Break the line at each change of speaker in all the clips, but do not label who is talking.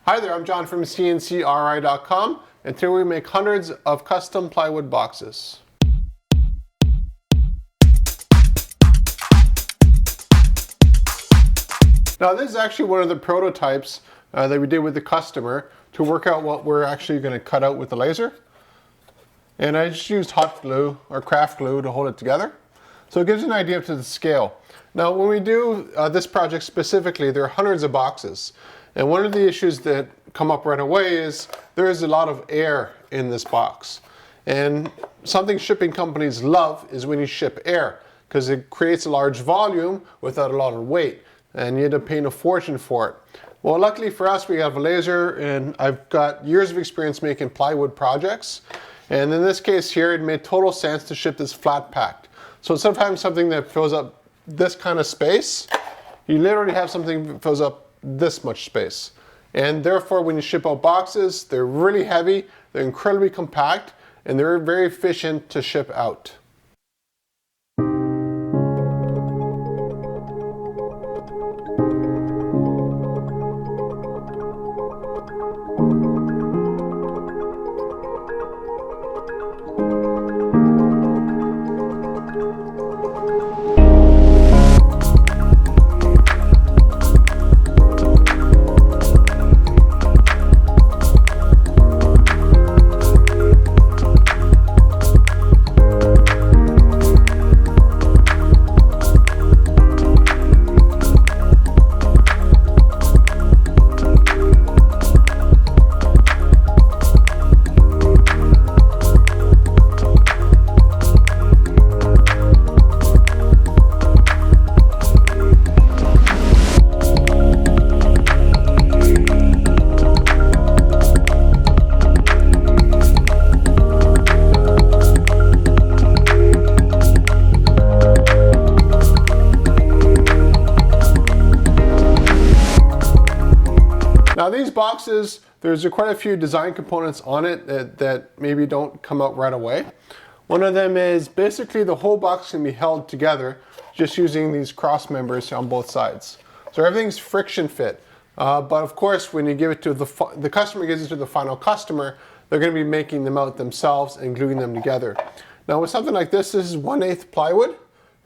Hi there, I'm John from CNCKing.com, and today we make hundreds of custom plywood boxes. Now this is actually one of the prototypes that we did with the customer to work out what we're actually going to cut out with the laser. And I just used hot glue or craft glue to hold it together. So it gives you an idea to the scale. Now when we do this project specifically, there are hundreds of boxes. And one of the issues that come up right away is there is a lot of air in this box. And something shipping companies love is when you ship air, because it creates a large volume without a lot of weight, and you end up paying a fortune for it. Well, luckily for us, we have a laser, and I've got years of experience making plywood projects. And in this case here, it made total sense to ship this flat packed. So instead of having something that fills up this kind of space, you literally have something that fills up this much space. And therefore, when you ship out boxes, they're really heavy, they're incredibly compact, and they're very efficient to ship out. Now these boxes, there's quite a few design components on it that maybe don't come out right away. One of them is basically the whole box can be held together just using these cross members on both sides. So everything's friction fit. But of course, when you give it to the customer gives it to the final customer, they're going to be making them out themselves and gluing them together. Now with something like this is 1/8 plywood,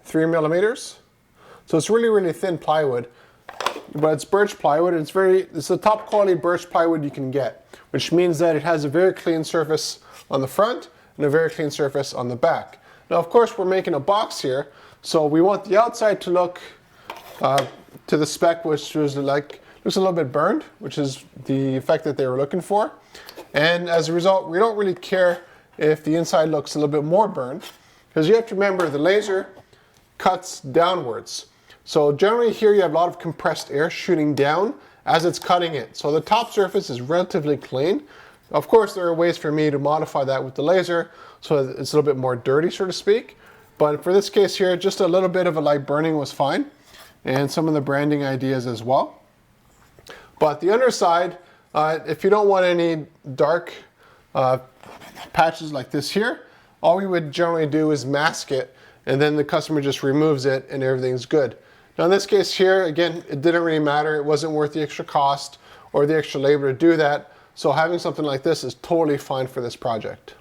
3 millimeters. So it's really, really thin plywood. But it's birch plywood, and it's the top quality birch plywood you can get, which means that it has a very clean surface on the front and a very clean surface on the back. Now of course we're making a box here, so we want the outside to look to the spec, which was looks a little bit burned, which is the effect that they were looking for. And as a result, we don't really care if the inside looks a little bit more burned, because you have to remember the laser cuts downwards. So generally here you have a lot of compressed air shooting down as it's cutting it. So the top surface is relatively clean. Of course, there are ways for me to modify that with the laser so it's a little bit more dirty, so to speak. But for this case here, just a little bit of a light burning was fine. And some of the branding ideas as well. But the underside, if you don't want any dark patches like this here, all we would generally do is mask it, and then the customer just removes it and everything's good. Now in this case here, again, it didn't really matter. It wasn't worth the extra cost or the extra labor to do that. So having something like this is totally fine for this project.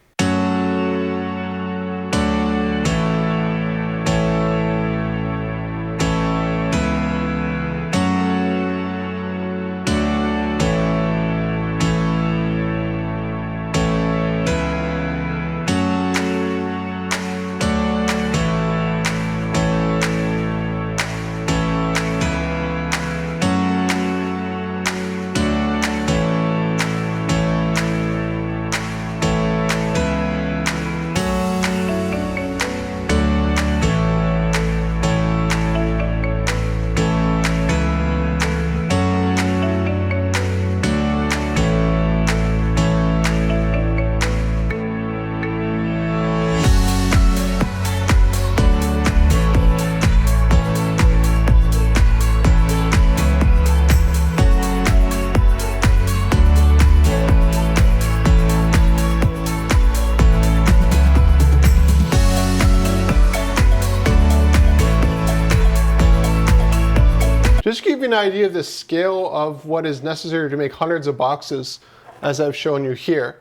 give you an idea of the scale of what is necessary to make hundreds of boxes, as I've shown you here.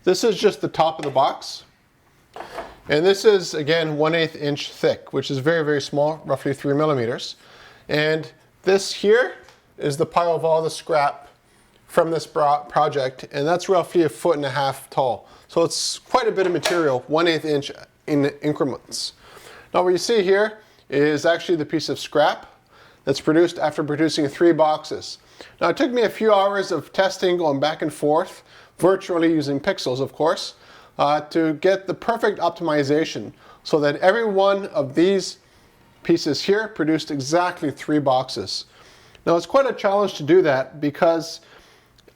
This is just the top of the box. And this is, again, 1/8 inch thick, which is very, very small, roughly 3 millimeters. And this here is the pile of all the scrap from this project, and that's roughly 1.5 feet tall. So it's quite a bit of material, 1/8 inch in increments. Now what you see here is actually the piece of scrap that's produced after producing 3 boxes. Now it took me a few hours of testing, going back and forth, virtually using pixels of course, to get the perfect optimization so that every one of these pieces here produced exactly 3 boxes. Now it's quite a challenge to do that because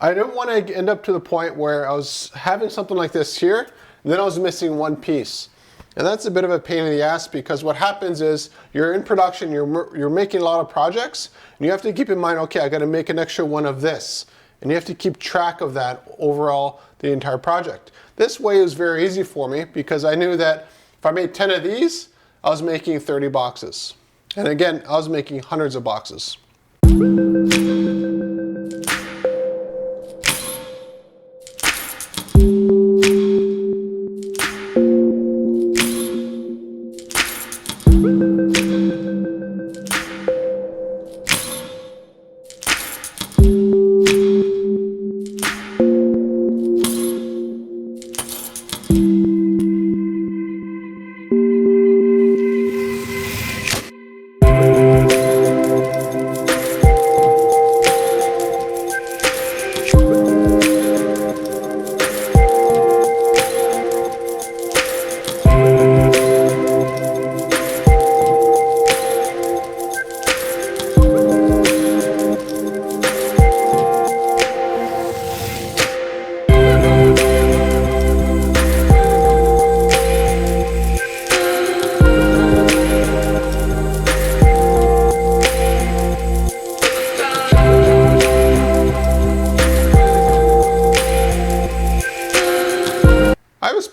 I didn't want to end up to the point where I was having something like this here and then I was missing one piece. And that's a bit of a pain in the ass because what happens is you're in production, you're making a lot of projects, and you have to keep in mind, okay, I got to make an extra one of this. And you have to keep track of that overall, the entire project. This way is very easy for me because I knew that if I made 10 of these, I was making 30 boxes. And again, I was making hundreds of boxes.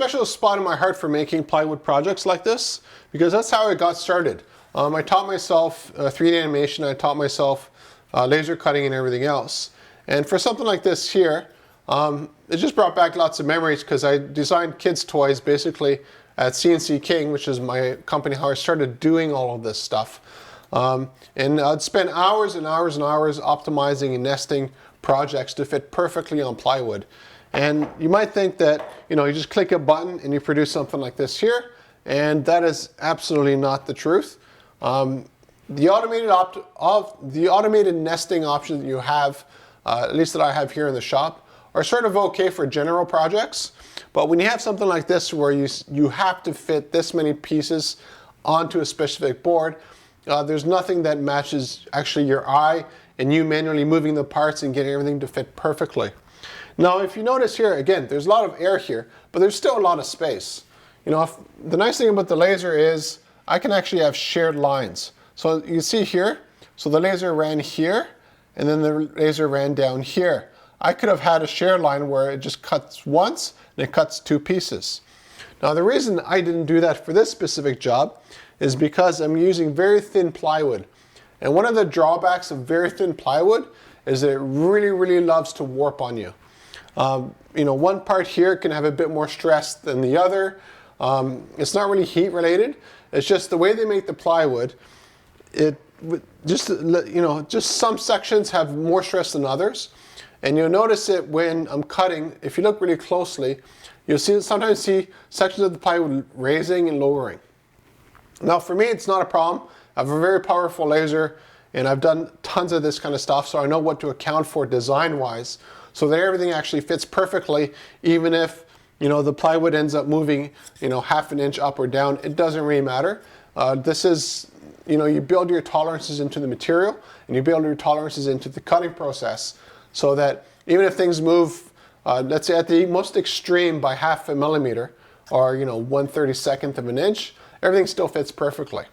Special spot in my heart for making plywood projects like this because that's how I got started. I taught myself 3D animation, I taught myself laser cutting and everything else. And for something like this here, it just brought back lots of memories because I designed kids' toys basically at CNCKing, which is my company, how I started doing all of this stuff. And I'd spend hours and hours and hours optimizing and nesting projects to fit perfectly on plywood. And you might think that, you know, you just click a button and you produce something like this here, and that is absolutely not the truth. The automated nesting options that you have, at least that I have here in the shop, are sort of okay for general projects. But when you have something like this where you have to fit this many pieces onto a specific board, there's nothing that matches actually your eye and you manually moving the parts and getting everything to fit perfectly. Now, if you notice here, again, there's a lot of air here, but there's still a lot of space. You know, the nice thing about the laser is I can actually have shared lines. So you see here, so the laser ran here, and then the laser ran down here. I could have had a shared line where it just cuts once, and it cuts 2 pieces. Now, the reason I didn't do that for this specific job is because I'm using very thin plywood. And one of the drawbacks of very thin plywood is that it really, really loves to warp on you. You know, one part here can have a bit more stress than the other. It's not really heat related. It's just the way they make the plywood. Just some sections have more stress than others. And you'll notice it when I'm cutting. If you look really closely, you'll sometimes see sections of the plywood raising and lowering. Now for me, it's not a problem. I have a very powerful laser and I've done tons of this kind of stuff, so I know what to account for design-wise, so that everything actually fits perfectly, even if, you know, the plywood ends up moving, you know, 1/2 inch up or down. It doesn't really matter. This is, you know, you build your tolerances into the material and you build your tolerances into the cutting process, so that even if things move, let's say at the most extreme by 1/2 millimeter, or, you know, 1/32 of an inch, everything still fits perfectly.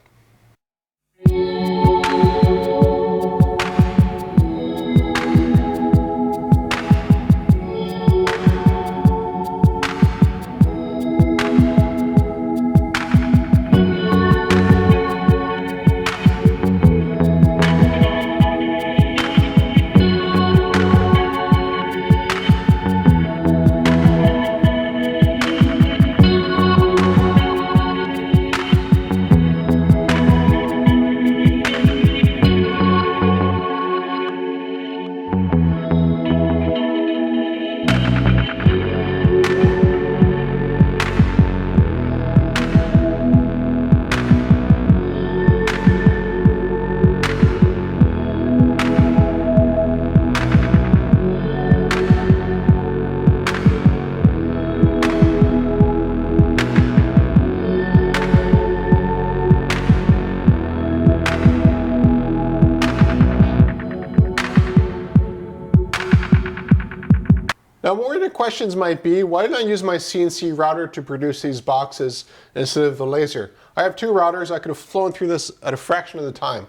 Now, one of the questions might be, why didn't I use my CNC router to produce these boxes instead of the laser? I have two routers. I could have flown through this at a fraction of the time.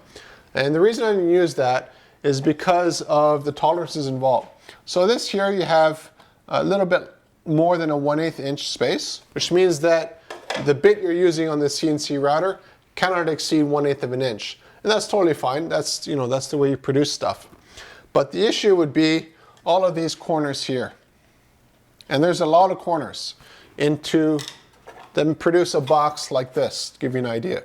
And the reason I didn't use that is because of the tolerances involved. So this here, you have a little bit more than a 1/8 inch space, which means that the bit you're using on the CNC router cannot exceed 1/8 of an inch. And that's totally fine. That's, you know, that's the way you produce stuff. But the issue would be all of these corners here. And there's a lot of corners into them produce a box like this, to give you an idea.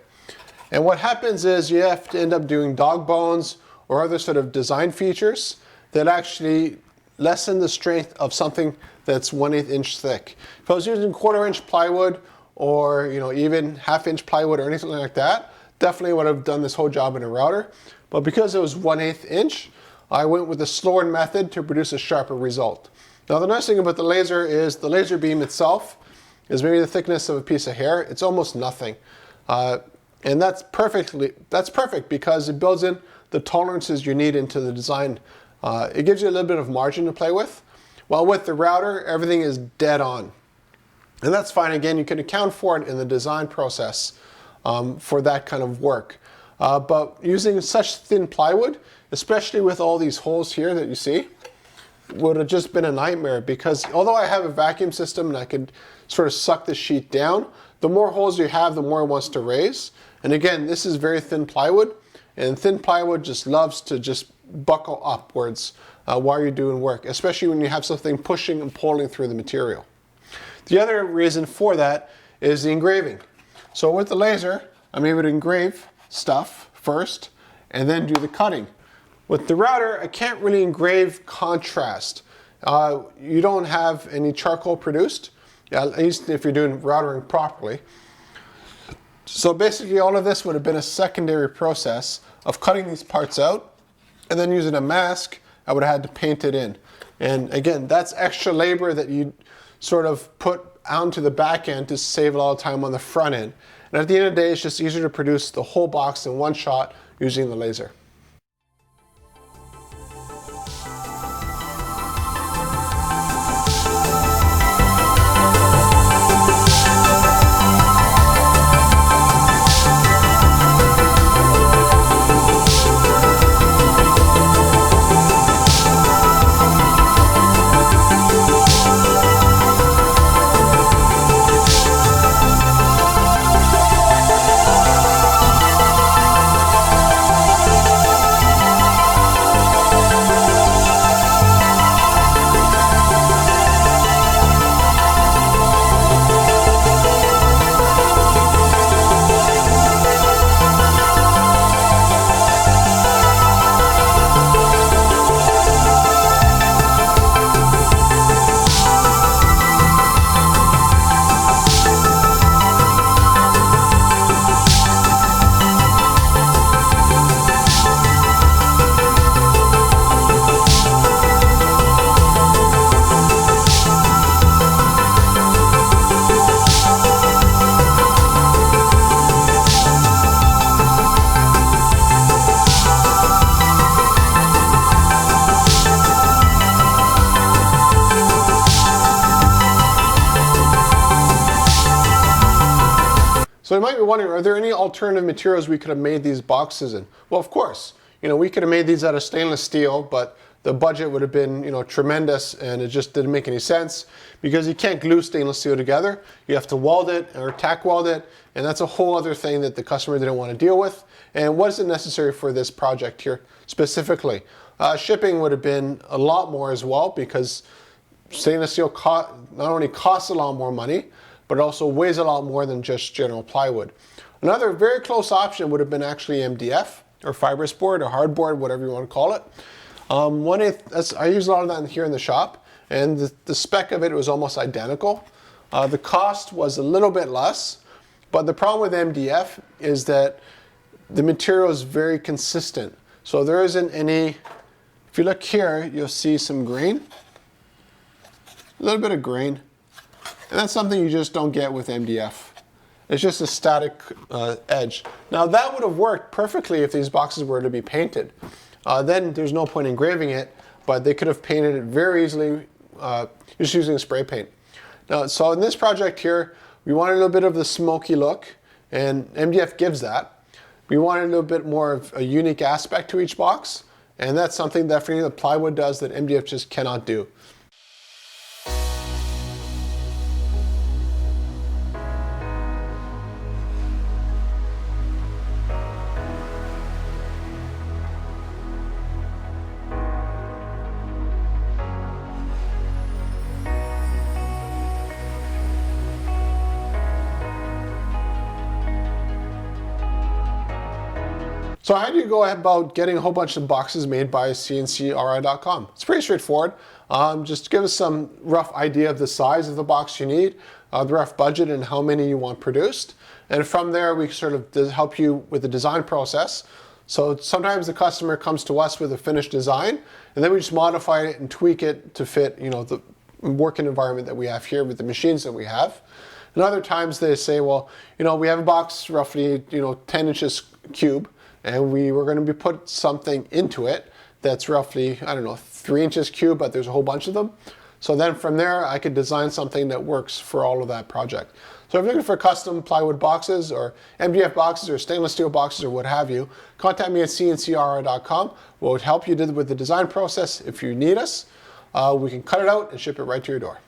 And what happens is you have to end up doing dog bones or other sort of design features that actually lessen the strength of something that's 1/8 inch thick. If I was using 1/4 inch plywood or, you know, even 1/2 inch plywood or anything like that, definitely would have done this whole job in a router. But because it was 1/8 inch, I went with the slower method to produce a sharper result. Now the nice thing about the laser is the laser beam itself is maybe the thickness of a piece of hair. It's almost nothing. And that's perfect because it builds in the tolerances you need into the design. It gives you a little bit of margin to play with. While with the router, everything is dead on. And that's fine. Again, you can account for it in the design process for that kind of work. But using such thin plywood, especially with all these holes here that you see, would have just been a nightmare, because although I have a vacuum system and I could sort of suck the sheet down, the more holes you have, the more it wants to raise. And again, this is very thin plywood, and thin plywood just loves to just buckle upwards while you're doing work, especially when you have something pushing and pulling through the material. The other reason for that is the engraving. So with the laser, I'm able to engrave stuff first and then do the cutting. With the router, I can't really engrave contrast. You don't have any charcoal produced, at least if you're doing routering properly. So basically all of this would have been a secondary process of cutting these parts out and then using a mask, I would have had to paint it in. And again, that's extra labor that you sort of put onto the back end to save a lot of time on the front end. And at the end of the day, it's just easier to produce the whole box in one shot using the laser. So you might be wondering, are there any alternative materials we could have made these boxes in? Well, of course. You know, we could have made these out of stainless steel, but the budget would have been, you know, tremendous, and it just didn't make any sense because you can't glue stainless steel together. You have to weld it or tack weld it, and that's a whole other thing that the customer didn't want to deal with and wasn't necessary for this project here specifically. Shipping would have been a lot more as well, because stainless steel not only costs a lot more money, but it also weighs a lot more than just general plywood. Another very close option would have been actually MDF or fibrous board or hardboard, whatever you want to call it. I use a lot of that here in the shop, and the spec of it was almost identical. The cost was a little bit less, but the problem with MDF is that the material is very consistent. So there isn't any, if you look here, you'll see some grain, a little bit of grain. And that's something you just don't get with MDF. It's just a static edge. Now that would have worked perfectly if these boxes were to be painted. Then there's no point engraving it, but they could have painted it very easily just using spray paint. Now, so in this project here, we want a little bit of the smoky look, and MDF gives that. We want a little bit more of a unique aspect to each box, and that's something definitely that plywood does that MDF just cannot do. So how do you go about getting a whole bunch of boxes made by CNCKing.com? It's pretty straightforward. Just give us some rough idea of the size of the box you need, the rough budget and how many you want produced. And from there, we sort of help you with the design process. So sometimes the customer comes to us with a finished design, and then we just modify it and tweak it to fit, the working environment that we have here with the machines that we have. And other times they say, well, we have a box roughly, 10 inches cube, and we were going to put something into it that's roughly, 3 inches cube, but there's a whole bunch of them. So then from there, I could design something that works for all of that project. So if you're looking for custom plywood boxes or MDF boxes or stainless steel boxes or what have you, contact me at CNCKing.com. We'll help you with the design process. If you need us, we can cut it out and ship it right to your door.